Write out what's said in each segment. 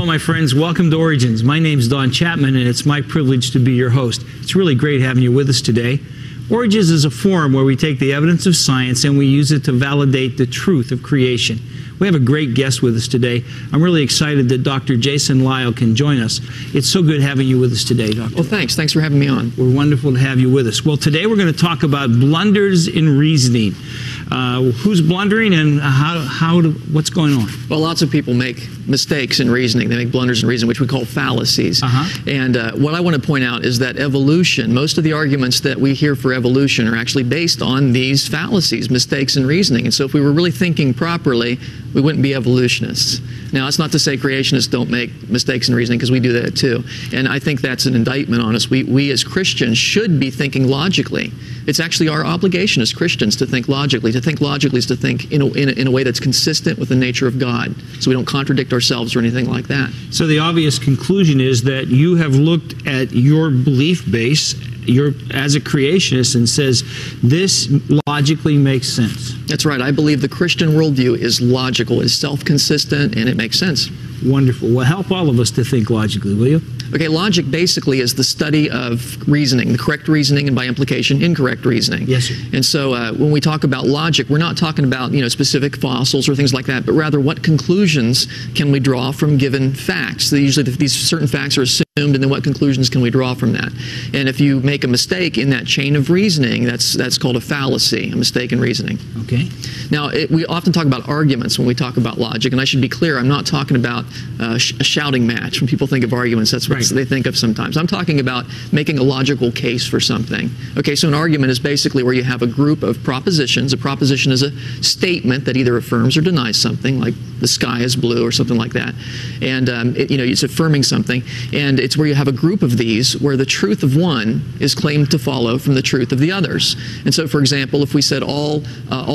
my friends. Welcome to Origins. My name's Don Chapman, and it's my privilege to be your host. It's really great having you with us today. Origins is a forum where we take the evidence of science and we use it to validate the truth of creation. We have a great guest with us today. I'm really excited that Dr. Jason Lisle can join us. It's so good having you with us today, Doctor. Well, thanks. Thanks for having me on. We're wonderful to have you with us. Well, today we're going to talk about blunders in reasoning. Who's blundering and what's going on? Well, lots of people make mistakes in reasoning. They make blunders in reasoning, which we call fallacies. And what I want to point out is that evolution, most of the arguments that we hear for evolution are actually based on these fallacies, mistakes in reasoning. And so if we were really thinking properly, we wouldn't be evolutionists. Now, that's not to say creationists don't make mistakes in reasoning, because we do that too. And I think that's an indictment on us. We as Christians should be thinking logically. It's actually our obligation as Christians to think logically. To think logically is to think in a way that's consistent with the nature of God, so we don't contradict ourselves or anything like that. So the obvious conclusion is that you have looked at your belief base as a creationist and says this logically makes sense. That's right. I believe the Christian worldview is logical, is self-consistent, and it makes sense. Wonderful. Well, help all of us to think logically, will you? Okay, logic basically is the study of reasoning, the correct reasoning, and by implication, incorrect reasoning. Yes, sir. And so when we talk about logic, we're not talking about, specific fossils or things like that, but rather what conclusions can we draw from given facts. So usually these certain facts are assumed, and then what conclusions can we draw from that? And if you make a mistake in that chain of reasoning, that's called a fallacy, a mistake in reasoning. Okay. Now, we often talk about arguments when we talk about logic, and I should be clear, I'm not talking about a shouting match. When people think of arguments, that's what they think of sometimes. I'm talking about making a logical case for something. Okay, so an argument is basically where you have a group of propositions. A proposition is a statement that either affirms or denies something, like the sky is blue or something like that. And it's affirming something, and it's where you have a group of these where the truth of one is claimed to follow from the truth of the others. And so, for example, if we said all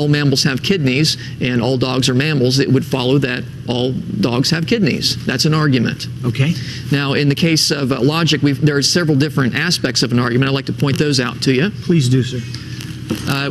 mammals have kidneys and all dogs are mammals, it would follow that all dogs have kidneys. That's an argument. Okay. Now, in the case of logic, there are several different aspects of an argument. I'd like to point those out to you. Please do, sir.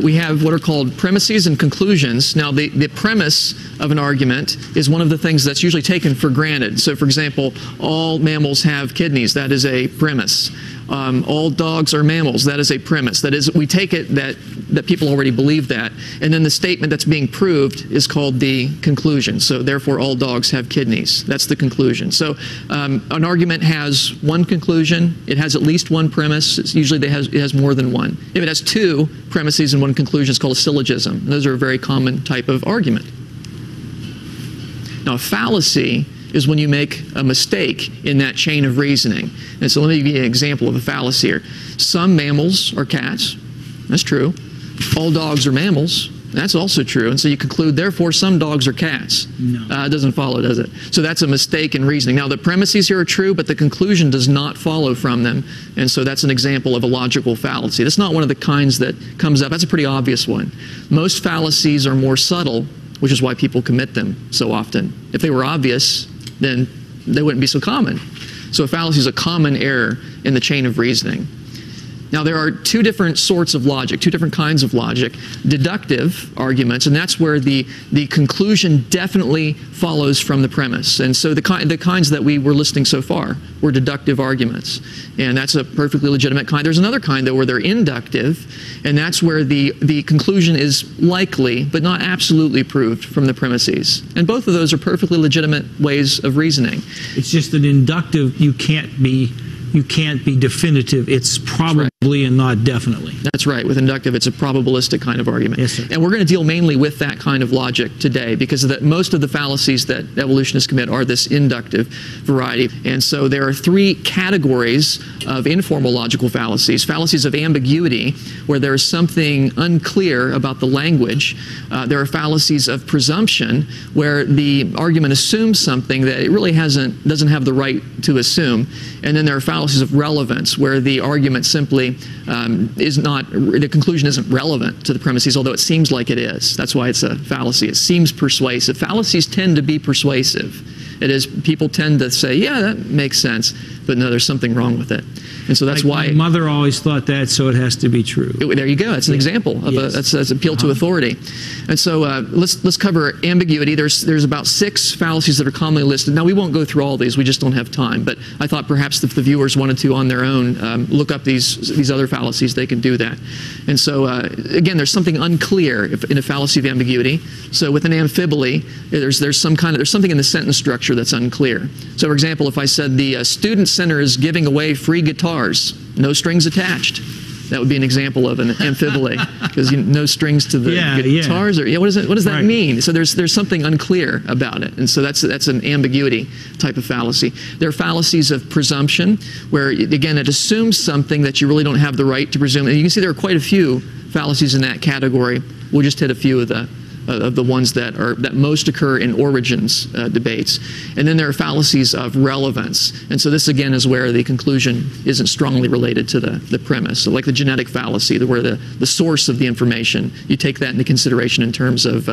We have what are called premises and conclusions. Now, the premise of an argument is one of the things that's usually taken for granted. So, for example, all mammals have kidneys. That is a premise. All dogs are mammals. That is a premise. That is, we take it that people already believe that. And then the statement that's being proved is called the conclusion. So therefore, all dogs have kidneys. That's the conclusion. So an argument has one conclusion. It has at least one premise. It has more than one. If it has two premises and one conclusion, it's called a syllogism. And those are a very common type of argument. Now, a fallacy is when you make a mistake in that chain of reasoning. And so let me give you an example of a fallacy here. Some mammals are cats. That's true. All dogs are mammals. That's also true. And so you conclude, therefore, some dogs are cats. No. It doesn't follow, does it? So that's a mistake in reasoning. Now, the premises here are true, but the conclusion does not follow from them. And so that's an example of a logical fallacy. That's not one of the kinds that comes up. That's a pretty obvious one. Most fallacies are more subtle, which is why people commit them so often. If they were obvious, then they wouldn't be so common. So a fallacy is a common error in the chain of reasoning. Now, there are two different sorts of logic, two different kinds of logic. Deductive arguments, and that's where the conclusion definitely follows from the premise. And so the kinds that we were listing so far were deductive arguments. And that's a perfectly legitimate kind. There's another kind, though, where they're inductive, and that's where the conclusion is likely, but not absolutely proved from the premises. And both of those are perfectly legitimate ways of reasoning. It's just that inductive, you can't be definitive. It's probably and not definitely. That's right. With inductive, it's a probabilistic kind of argument. Yes, sir. And we're going to deal mainly with that kind of logic today, because most of the fallacies that evolutionists commit are this inductive variety. And so there are three categories of informal logical fallacies. Fallacies of ambiguity, where there is something unclear about the language. There are fallacies of presumption, where the argument assumes something that it really doesn't have the right to assume. And then there are fallacies of relevance, where the argument simply the conclusion isn't relevant to the premises, although it seems like it is. That's why it's a fallacy. It seems persuasive. Fallacies tend to be persuasive. It is, people tend to say, yeah, that makes sense, but no, there's something wrong with it. And so that's why my mother always thought that, so it has to be true. There you go. That's an example of that's appeal to authority. And so let's cover ambiguity. There's about 6 fallacies that are commonly listed. Now we won't go through all these. We just don't have time. But I thought perhaps if the viewers wanted to on their own look up these other fallacies, they can do that. And so again, there's something unclear in a fallacy of ambiguity. So with an amphibole, there's something in the sentence structure that's unclear. So for example, if I said the student center is giving away free guitars, no strings attached, that would be an example of an amphibole, because no strings to the guitars. Or what does that mean? So there's something unclear about it, and so that's an ambiguity type of fallacy. There are fallacies of presumption, where again it assumes something that you really don't have the right to presume. And you can see there are quite a few fallacies in that category. We'll just hit a few of the ones that most occur in origins debates. And then there are fallacies of relevance. And so this again is where the conclusion isn't strongly related to the premise. So like the genetic fallacy, where the source of the information, you take that into consideration in terms of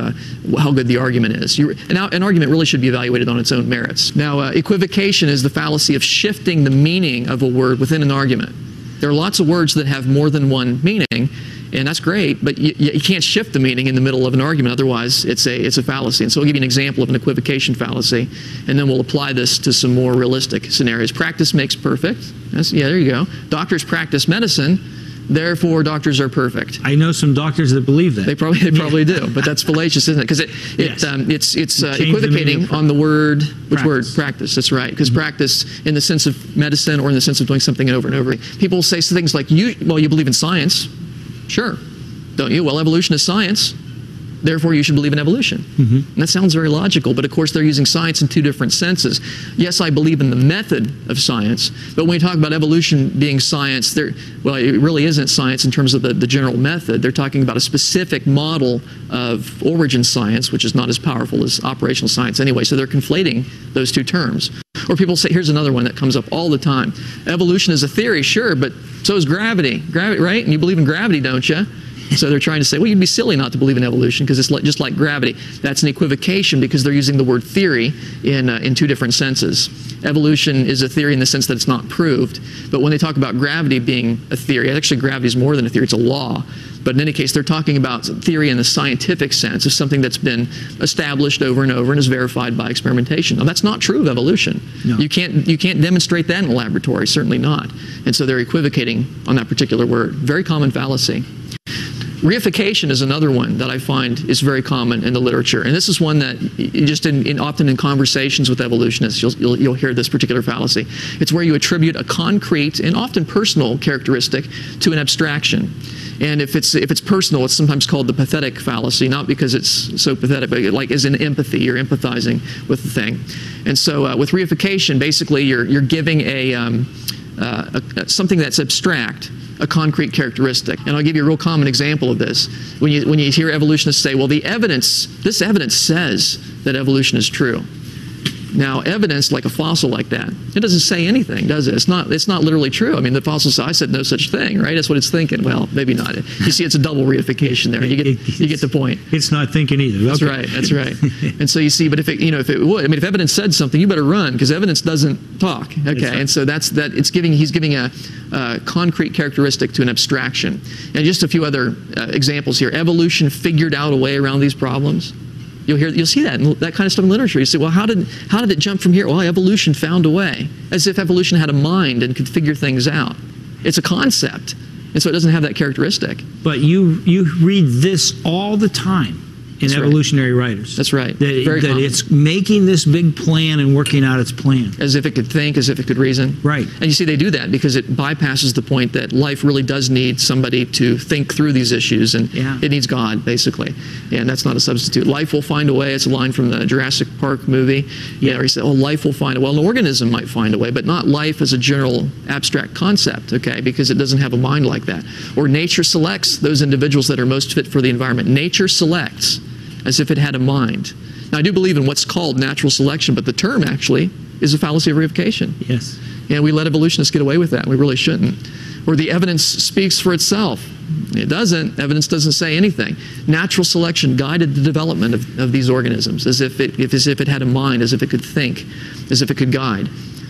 how good the argument is. An argument really should be evaluated on its own merits. Now equivocation is the fallacy of shifting the meaning of a word within an argument. There are lots of words that have more than one meaning, and that's great, but you can't shift the meaning in the middle of an argument, otherwise it's a fallacy. And so I'll give you an example of an equivocation fallacy, and then we'll apply this to some more realistic scenarios. Practice makes perfect. There you go. Doctors practice medicine, therefore doctors are perfect. I know some doctors that believe that. They probably do, but that's fallacious, isn't it? Because it's equivocating on the word, which word? Practice, that's right. Because practice in the sense of medicine or in the sense of doing something over and over. People say things like, you believe in science. Sure. Don't you? Well, evolution is science. Therefore, you should believe in evolution. And that sounds very logical, but of course they're using science in 2 different senses. Yes, I believe in the method of science, but when we talk about evolution being science, it really isn't science in terms of the general method. They're talking about a specific model of origin science, which is not as powerful as operational science anyway, so they're conflating those 2 terms. Or people say, here's another one that comes up all the time. Evolution is a theory, sure, but so is gravity. Gravity, right? And you believe in gravity, don't you? So they're trying to say, well, you'd be silly not to believe in evolution because it's just like gravity. That's an equivocation because they're using the word theory in 2 different senses. Evolution is a theory in the sense that it's not proved, but when they talk about gravity being a theory, actually gravity is more than a theory, it's a law. But in any case, they're talking about theory in the scientific sense of something that's been established over and over and is verified by experimentation. Now, that's not true of evolution. No. You can't demonstrate that in a laboratory, certainly not. And so they're equivocating on that particular word. Very common fallacy. Reification is another one that I find is very common in the literature, and this is one that just often in conversations with evolutionists you'll hear this particular fallacy. It's where you attribute a concrete and often personal characteristic to an abstraction. And if it's personal, it's sometimes called the pathetic fallacy, not because it's so pathetic, but like as in empathy, you're empathizing with the thing. And so with reification, basically you're giving something that's abstract a concrete characteristic. And I'll give you a real common example of this. When you hear evolutionists say, well, this evidence says that evolution is true. Now, evidence like a fossil like that, it doesn't say anything, does it? It's not literally true. I mean, the fossil said, I said no such thing, right? That's what it's thinking. Well, maybe not. You see, it's a double reification there. You get the point. It's not thinking either. That's right. That's right. And so you see, but if it would, I mean, if evidence said something, you better run because evidence doesn't talk. Okay, right. And so he's giving a concrete characteristic to an abstraction. And just a few other examples here. Evolution figured out a way around these problems. You'll see that kind of stuff in literature. You say, well, how did it jump from here? Well, evolution found a way, as if evolution had a mind and could figure things out. It's a concept, and so it doesn't have that characteristic. But you read this all the time in evolutionary writers. That's right. That it's making this big plan and working out its plan. As if it could think, as if it could reason. Right. And you see they do that because it bypasses the point that life really does need somebody to think through these issues, and it needs God, basically. And that's not a substitute. Life will find a way. It's a line from the Jurassic Park movie. Yeah. Where he said, oh, life will find a way. Well, an organism might find a way, but not life as a general abstract concept, okay, because it doesn't have a mind like that. Or nature selects those individuals that are most fit for the environment. Nature selects as if it had a mind. Now, I do believe in what's called natural selection, but the term actually is a fallacy of reification. Yes. And we let evolutionists get away with that. We really shouldn't. Or the evidence speaks for itself. It doesn't. Evidence doesn't say anything. Natural selection guided the development of these organisms as if it had a mind, as if it could think, as if it could guide.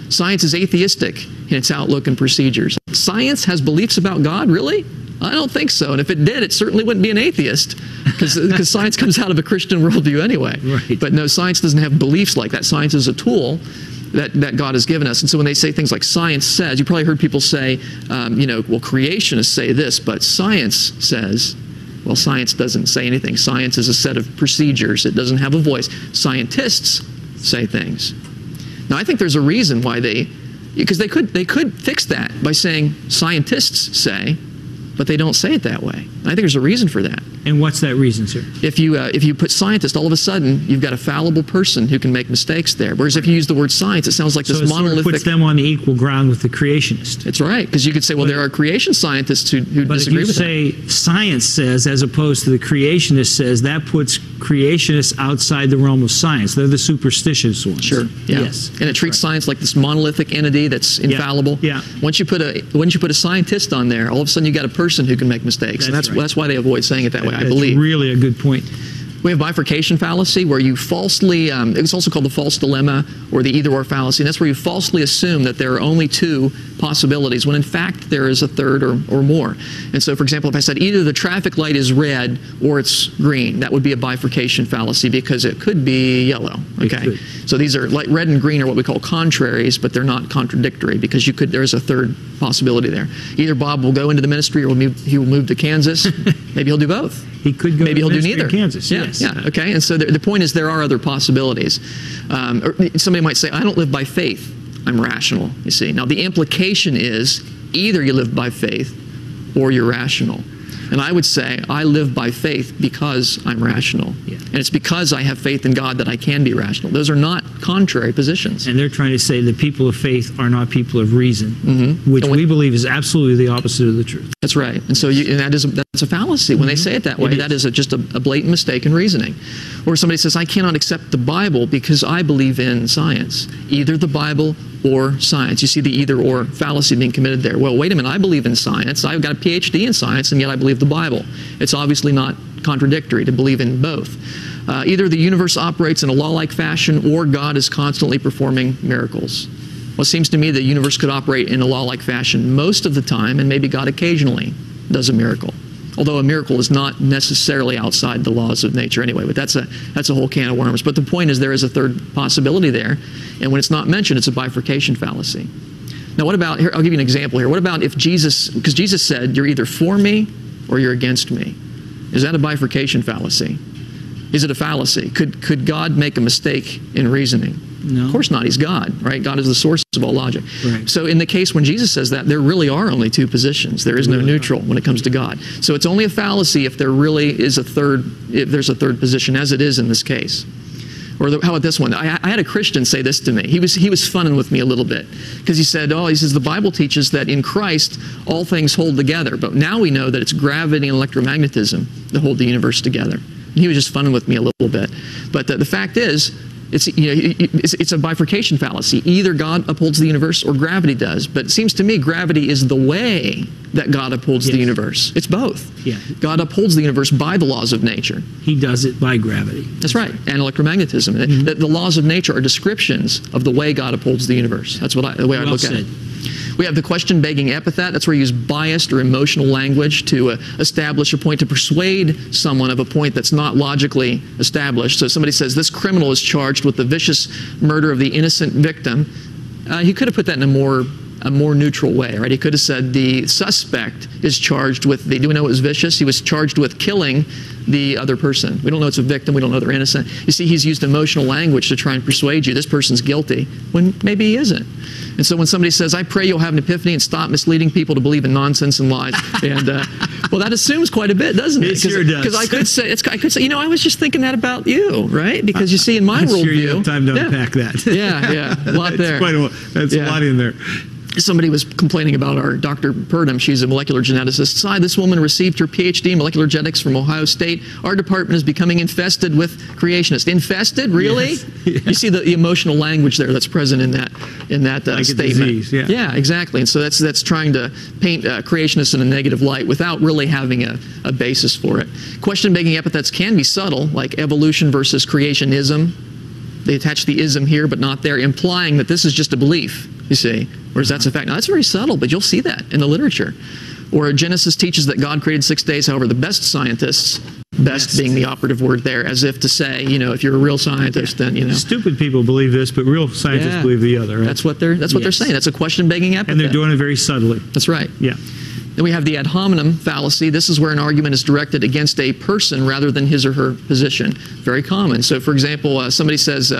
Science is atheistic in its outlook and procedures. Science has beliefs about God, really? I don't think so. And if it did, it certainly wouldn't be an atheist, because science comes out of a Christian worldview anyway. Right. But no, science doesn't have beliefs like that. Science is a tool that God has given us. And so when they say things like science says, you probably heard people say, well, creationists say this, but science says, well, science doesn't say anything. Science is a set of procedures. It doesn't have a voice. Scientists say things. Now, I think there's a reason why because they could fix that by saying scientists say, but they don't say it that way. I think there's a reason for that. And what's that reason, sir? If you put scientist, all of a sudden you've got a fallible person who can make mistakes there. Whereas if you use the word science, it sounds like this monolithic. So it puts them on the equal ground with the creationist. That's right, because you could say, well, there are creation scientists who disagree with that. But if you say science says as opposed to the creationist says, that puts creationists outside the realm of science. They're the superstitious ones. Sure. Yeah. Yes. And it treats science like this monolithic entity that's infallible. Yeah. Once you put a scientist on there, all of a sudden you got a person who can make mistakes. That's why they avoid saying it that way, I believe. That's really a good point. We have bifurcation fallacy, where you falsely, it's also called the false dilemma or the either-or fallacy, and that's where you falsely assume that there are only two possibilities, when in fact there is a third or more. And so, for example, if I said either the traffic light is red or it's green, that would be a bifurcation fallacy, because it could be yellow. Okay, so these are, like, red and green are what we call contraries, but they're not contradictory, because there is a third possibility there. Either Bob will go into the ministry or he will move to Kansas. Maybe he'll do both. He could go. Maybe to he'll do neither. Kansas. Yeah, Yes. yeah. Okay. And so the point is, there are other possibilities. Or somebody might say, I don't live by faith. I'm rational. You see. Now the implication is either you live by faith or you're rational. And I would say I live by faith because I'm rational. Yeah. And it's because I have faith in God that I can be rational. Those are not contrary positions. And they're trying to say the people of faith are not people of reason, which we believe is absolutely the opposite of the truth. That's right. And so that's a fallacy. When they say it that way, that is just a blatant mistake in reasoning. Or somebody says, I cannot accept the Bible because I believe in science. Either the Bible or science. You see the either-or fallacy being committed there. Well, wait a minute, I believe in science. I've got a PhD in science, and yet I believe the Bible. It's obviously not contradictory to believe in both. Either the universe operates in a law-like fashion, or God is constantly performing miracles. Well, it seems to me the universe could operate in a law-like fashion most of the time, and maybe God occasionally does a miracle. Although a miracle is not necessarily outside the laws of nature anyway, but that's a whole can of worms. But the point is, there is a third possibility there, and when it's not mentioned, it's a bifurcation fallacy. Now what about, here, I'll give you an example here. What about if because Jesus said, you're either for me or you're against me. Is that a bifurcation fallacy? Is it a fallacy? Could God make a mistake in reasoning? No. Of course not. He's God, right? God is the source of all logic. Right. So in the case when Jesus says that, there really are only two positions. There is no neutral when it comes to God. So it's only a fallacy if there really is if there's a third position, as it is in this case. Or how about this one? I had a Christian say this to me. He was funning with me a little bit, because he said, the Bible teaches that in Christ all things hold together, but now we know that it's gravity and electromagnetism that hold the universe together. And he was just funning with me a little bit. But the fact is, it's a bifurcation fallacy. Either God upholds the universe or gravity does. But it seems to me gravity is the way that God upholds the universe. It's both. Yeah. God upholds the universe by the laws of nature. He does it by gravity. That's right. And electromagnetism. The laws of nature are descriptions of the way God upholds the universe. That's the way I look at it. We have the question-begging epithet. That's where you use biased or emotional language to establish a point, to persuade someone of a point that's not logically established. So somebody says, this criminal is charged with the vicious murder of the innocent victim. He could have put that in a more neutral way, right? He could have said the suspect is charged with do we know it was vicious? He was charged with killing the other person. We don't know it's a victim. We don't know they're innocent. You see, he's used emotional language to try and persuade you this person's guilty when maybe he isn't. And so when somebody says, I pray you'll have an epiphany and stop misleading people to believe in nonsense and lies, and well, that assumes quite a bit, doesn't it? It sure does. Because I could say, I was just thinking that about you, right? Because you see, in my worldview, sure you have time to unpack that. Yeah, a lot there. That's a lot in there. Somebody was complaining about our Dr. Purdom. She's a molecular geneticist. Hi, this woman received her PhD in molecular genetics from Ohio State. Our department is becoming infested with creationists. Infested? Really? Yes. Yeah. You see the emotional language there that's present in that Like statement. a disease, yeah. Yeah, exactly. And so that's trying to paint creationists in a negative light without really having a basis for it. Question-begging epithets can be subtle, like evolution versus creationism. They attach the ism here, but not there, implying that this is just a belief, you see, whereas that's a fact. Now, that's very subtle, but you'll see that in the literature. Or Genesis teaches that God created 6 days. However, the best scientists, best being the operative word there, as if to say, you know, if you're a real scientist, then, you know. Stupid people believe this, but real scientists believe the other. Right? That's what they're saying. That's a question-begging epithet. And they're doing it very subtly. That's right. Yeah. Then we have the ad hominem fallacy. This is where an argument is directed against a person rather than his or her position. Very common. So, for example, somebody says,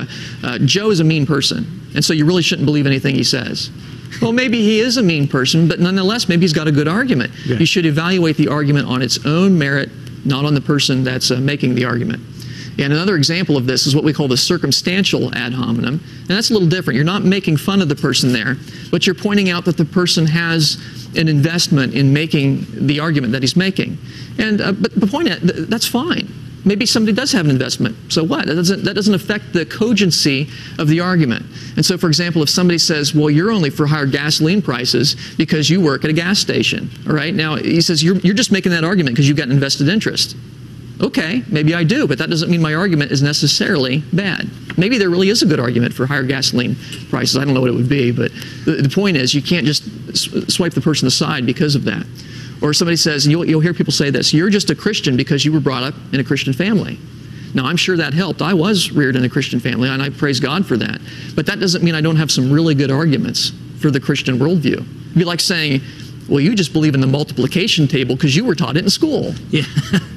Joe is a mean person, and so you really shouldn't believe anything he says. Well, maybe he is a mean person, but nonetheless, maybe he's got a good argument. Yeah. You should evaluate the argument on its own merit, not on the person that's making the argument. And another example of this is what we call the circumstantial ad hominem. And that's a little different. You're not making fun of the person there, but you're pointing out that the person has an investment in making the argument that he's making. And but the point is, that's fine. Maybe somebody does have an investment. So what? That doesn't affect the cogency of the argument. And so, for example, if somebody says, well, you're only for higher gasoline prices because you work at a gas station. All right? Now, he says, you're just making that argument because you've got an invested interest. Okay, maybe I do, but that doesn't mean my argument is necessarily bad. Maybe there really is a good argument for higher gasoline prices. I don't know what it would be, but the point is you can't just swipe the person aside because of that. Or somebody says, and you'll hear people say this, you're just a Christian because you were brought up in a Christian family. Now, I'm sure that helped. I was reared in a Christian family, and I praise God for that. But that doesn't mean I don't have some really good arguments for the Christian worldview. It'd be like saying, well, you just believe in the multiplication table because you were taught it in school. Yeah,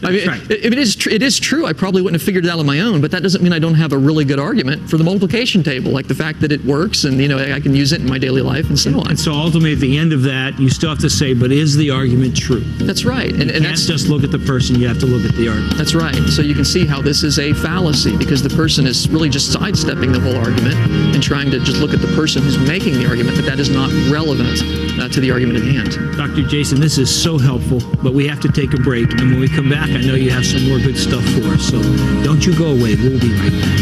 I mean, right. It is true. I probably wouldn't have figured it out on my own, but that doesn't mean I don't have a really good argument for the multiplication table, like the fact that it works and, you know, I can use it in my daily life and so on. And so ultimately, at the end of that, you still have to say, but is the argument true? That's right. And you can't just look at the person, you have to look at the argument. That's right. So you can see how this is a fallacy because the person is really just sidestepping the whole argument and trying to just look at the person who's making the argument, but that is not relevant to the argument at hand. Dr. Jason, this is so helpful, but we have to take a break. And when we come back, I know you have some more good stuff for us. So don't you go away. We'll be right back.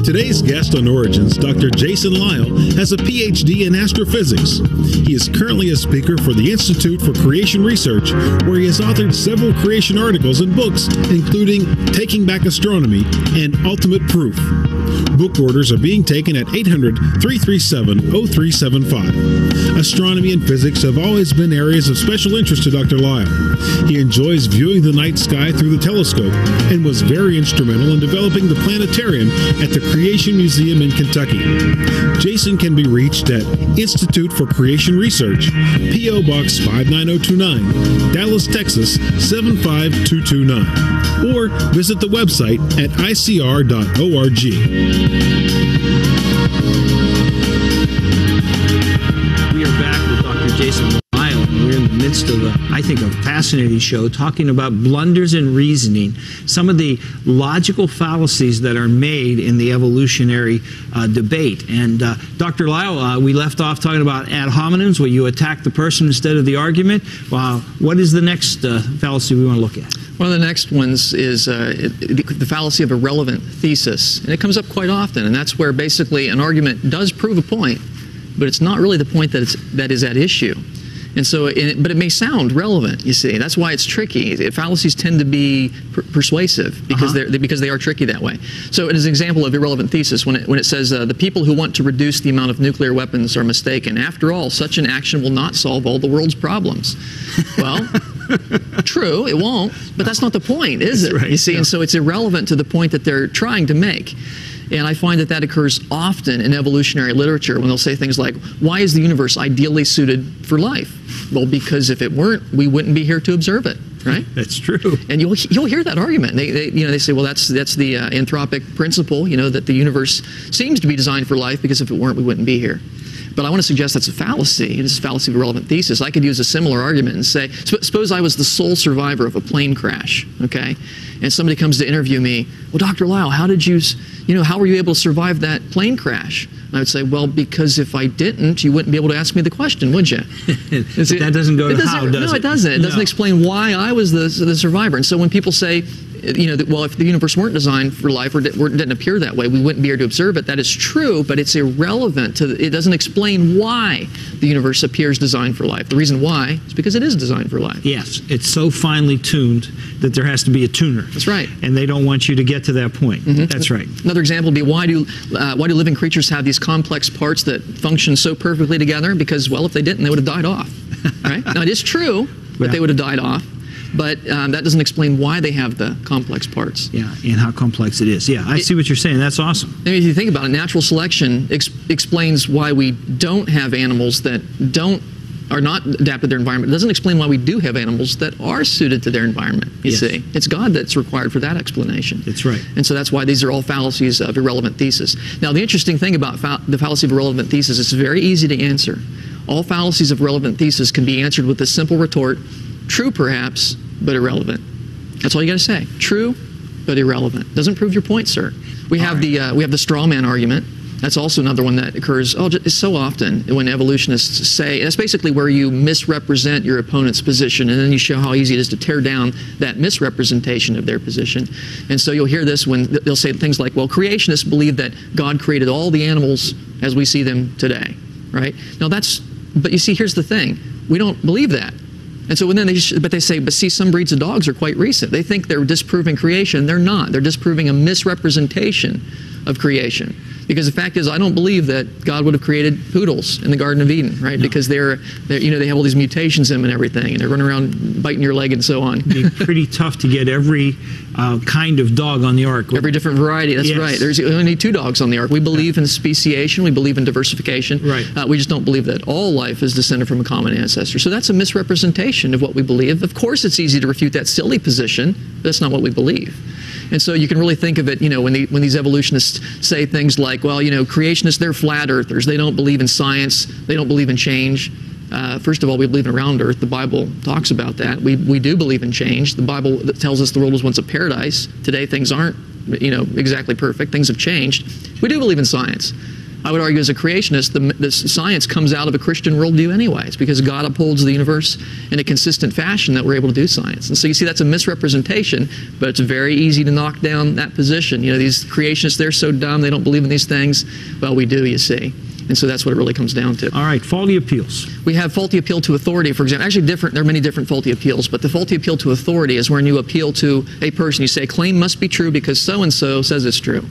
Today's guest on Origins, Dr. Jason Lisle, has a PhD in astrophysics. He is currently a speaker for the Institute for Creation Research, where he has authored several creation articles and books, including Taking Back Astronomy and Ultimate Proof. Book orders are being taken at 800-337-0375. Astronomy and physics have always been areas of special interest to Dr. Lisle. He enjoys viewing the night sky through the telescope and was very instrumental in developing the planetarium at the Creation Museum in Kentucky. Jason can be reached at Institute for Creation Research, P.O. Box 59029, Dallas, Texas 75229, or visit the website at icr.org. We are back with Dr. Jason Lisle, and we're in the midst of, I think, a fascinating show talking about blunders in reasoning, some of the logical fallacies that are made in the evolutionary debate. And Dr. Lisle, we left off talking about ad hominems, where you attack the person instead of the argument. What is the next fallacy we want to look at? One of the next ones is the fallacy of irrelevant thesis. And it comes up quite often, and that's where basically an argument does prove a point, but it's not really the point that is at issue. And so, but it may sound relevant, you see. That's why it's tricky. Fallacies tend to be persuasive because they are tricky that way. So as an example of irrelevant thesis, when it says the people who want to reduce the amount of nuclear weapons are mistaken. After all, such an action will not solve all the world's problems. Well, true, it won't, but that's not the point, is it? Right, you see, and so it's irrelevant to the point that they're trying to make. And I find that occurs often in evolutionary literature when they'll say things like, why is the universe ideally suited for life? Well, because if it weren't, we wouldn't be here to observe it, right? That's true. And you'll hear that argument. They say, well, that's the anthropic principle, that the universe seems to be designed for life because if it weren't, we wouldn't be here. But I want to suggest that's a fallacy. It's a fallacy of a relevant thesis. I could use a similar argument and say, suppose I was the sole survivor of a plane crash, okay? And somebody comes to interview me, well, Dr. Lyle, how were you able to survive that plane crash? And I would say, well, because if I didn't, you wouldn't be able to ask me the question, would you? That doesn't go to how, does it? No, it doesn't. It doesn't explain why I was the survivor. And so when people say, well, if the universe weren't designed for life or didn't appear that way, we wouldn't be able to observe it. That is true, but it's irrelevant. It doesn't explain why the universe appears designed for life. The reason why is because it is designed for life. Yes, it's so finely tuned that there has to be a tuner. That's right. And they don't want you to get to that point. Mm-hmm. That's right. Another example would be why do living creatures have these complex parts that function so perfectly together? Because, well, if they didn't, they would have died off. Right? Now, it is true that they would have died off. But that doesn't explain why they have the complex parts. Yeah, and how complex it is. Yeah, I see what you're saying. That's awesome. I mean, if you think about it, natural selection explains why we don't have animals that are not adapted to their environment. It doesn't explain why we do have animals that are suited to their environment, you see. It's God that's required for that explanation. That's right. And so that's why these are all fallacies of irrelevant thesis. Now, the interesting thing about the fallacy of irrelevant thesis, it's very easy to answer. All fallacies of relevant thesis can be answered with a simple retort, true perhaps, but irrelevant. That's all you got to say. True, but irrelevant. Doesn't prove your point, sir. We have the straw man argument. That's also another one that occurs so often when evolutionists say, and that's basically where you misrepresent your opponent's position, and then you show how easy it is to tear down that misrepresentation of their position. And so you'll hear this when they'll say things like, well, creationists believe that God created all the animals as we see them today, right? Now but you see, here's the thing. We don't believe that. And so they say, but see, some breeds of dogs are quite recent. They think they're disproving creation. They're not. They're disproving a misrepresentation of creation. Because the fact is, I don't believe that God would have created poodles in the Garden of Eden, right? No. Because they have all these mutations in them and everything, and they're running around biting your leg and so on. It'd be pretty tough to get every kind of dog on the ark. Every different variety, that's right. There's only 2 dogs on the ark. We believe in speciation, we believe in diversification. Right. We just don't believe that all life is descended from a common ancestor. So that's a misrepresentation of what we believe. Of course it's easy to refute that silly position, but that's not what we believe. And so you can really think of it, when these evolutionists say things like, well, creationists, they're flat earthers. They don't believe in science. They don't believe in change. First of all, we believe in a round earth. The Bible talks about that. We do believe in change. The Bible tells us the world was once a paradise. Today things aren't, exactly perfect. Things have changed. We do believe in science. I would argue as a creationist, the science comes out of a Christian worldview anyways, because God upholds the universe in a consistent fashion that we're able to do science. And so you see that's a misrepresentation, but it's very easy to knock down that position. These creationists, they're so dumb, they don't believe in these things. Well, we do, you see. And so that's what it really comes down to. All right, faulty appeals. We have faulty appeal to authority, for example. Actually, there are many different faulty appeals, but the faulty appeal to authority is when you appeal to a person. You say, a claim must be true because so-and-so says it's true.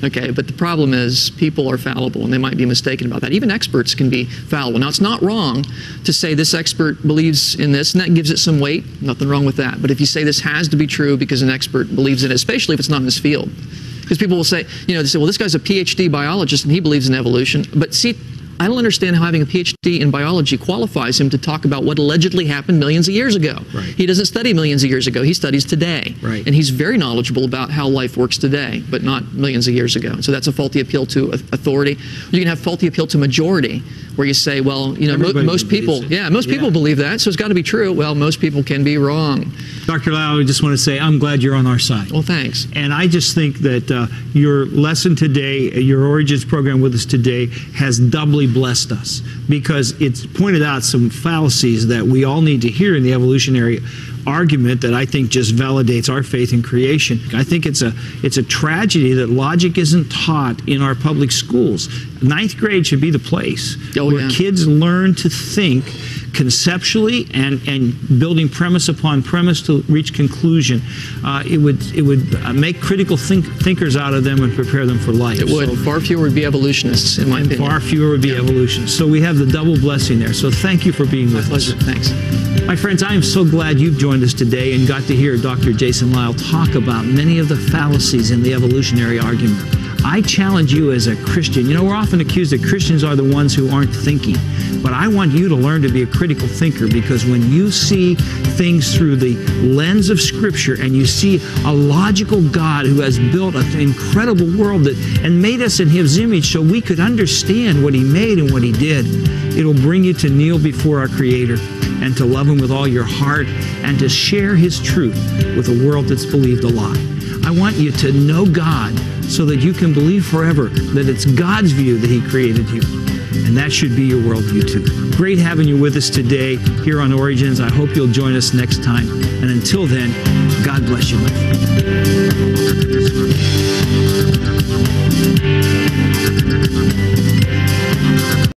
Okay, but the problem is people are fallible and they might be mistaken about that. Even experts can be fallible. Now, it's not wrong to say this expert believes in this and that gives it some weight. Nothing wrong with that. But if you say this has to be true because an expert believes in it, especially if it's not in his field. Because people will say, they say, well, this guy's a PhD biologist and he believes in evolution. But see, I don't understand how having a PhD in biology qualifies him to talk about what allegedly happened millions of years ago. Right. He doesn't study millions of years ago. He studies today. Right. And he's very knowledgeable about how life works today, but not millions of years ago. So that's a faulty appeal to authority. You can have faulty appeal to majority, where you say, well, most people believe that, so it's got to be true. Well, most people can be wrong. Dr. Lau, I just want to say I'm glad you're on our side. Well, thanks. And I just think that your lesson today, your Origins program with us today, has doubly blessed us because it's pointed out some fallacies that we all need to hear in the evolutionary argument that I think just validates our faith in creation. I think it's a tragedy that logic isn't taught in our public schools. 9th grade should be the place where kids learn to think conceptually and building premise upon premise to reach conclusion. It would make critical thinkers out of them and prepare them for life. It would. Far fewer would be evolutionists, in my opinion. Far fewer would be evolutionists. So we have the double blessing there. So thank you for being with us. My pleasure. Thanks. My friends, I am so glad you've joined us today and got to hear Dr. Jason Lisle talk about many of the fallacies in the evolutionary argument. I challenge you as a Christian. You know, we're often accused that Christians are the ones who aren't thinking. But I want you to learn to be a critical thinker, because when you see things through the lens of Scripture and you see a logical God who has built an incredible world and made us in His image so we could understand what He made and what He did, it'll bring you to kneel before our Creator and to love Him with all your heart and to share His truth with a world that's believed a lie. I want you to know God so that you can believe forever that it's God's view that He created you. And that should be your worldview too. Great having you with us today here on Origins. I hope you'll join us next time. And until then, God bless you, my friend.